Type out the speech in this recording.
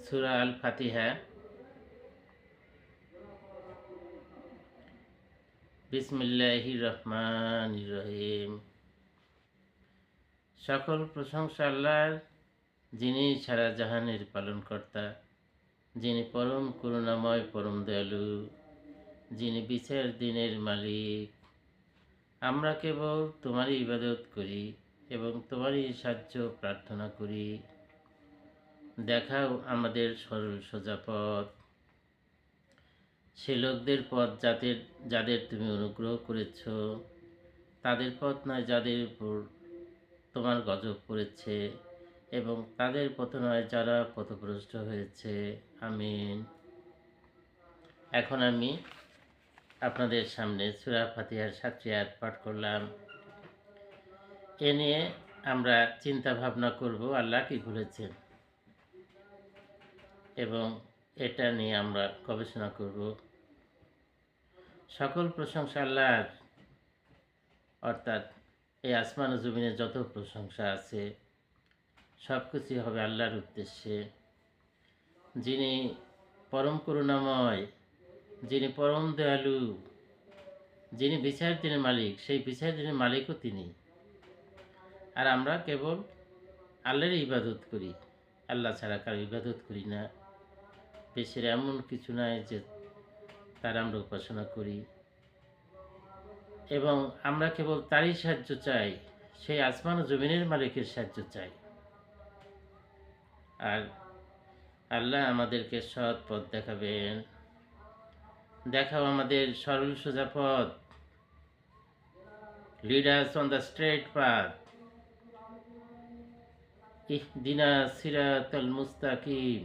সূরা আল ফাতিহা। বিসমিল্লাহির রহমানির রহিম। সকল প্রশংসা আল্লাহর, যিনি সারা জাহানের পালনকর্তা, যিনি পরম করুণাময়, পরম দয়ালু, যিনি বিচার দিনের মালিক। আমরা কেবল তোমারই ইবাদত করি এবং তোমারই সাহায্য প্রার্থনা করি। দেখাও আমাদের সরল সোজা পথ, সে লোকদের পথ যাদের তুমি অনুগ্রহ করেছ, তাদের পথ নয় যাদের উপর তোমার গজব পড়েছে, এবং তাদের পথ নয় যারা পথভ্রষ্ট হয়েছে। আমিন। এখন আমি আপনাদের সামনে সূরা ফাতিহার 7টি আয়াত পাঠ করলাম। এ নিয়ে আমরা চিন্তা ভাবনা করব আল্লাহ কি বলেছেন, এবং এটা নিয়ে আমরা গবেষণা করব। সকল প্রশংসা আল্লাহর, অর্থাৎ এই আসমান ও জমিনে যত প্রশংসা আছে সব কিছুই হবে আল্লাহর উদ্দেশ্যে, যিনি পরম করুণাময়, যিনি পরম দয়ালু, যিনি বিচার দিনের মালিক, সেই বিচার দিনের মালিকও তিনি। আর আমরা কেবল আল্লাহর ইবাদত করি, আল্লাহ ছাড়া কারো ইবাদত করি না। দেশের এমন কিছু নাই যে তার আমরা উপাসনা করি, এবং আমরা কেবল তারই সাহায্য চাই, সেই আসমান ও জমিনের মালিকের সাহায্য চাই। আর আল্লাহ আমাদেরকে সৎ পথ দেখাবেন। দেখাও আমাদের সরল সোজা পথ, lead us on the straight path, ইহদিনা সিরাতাল মুস্তাকিম।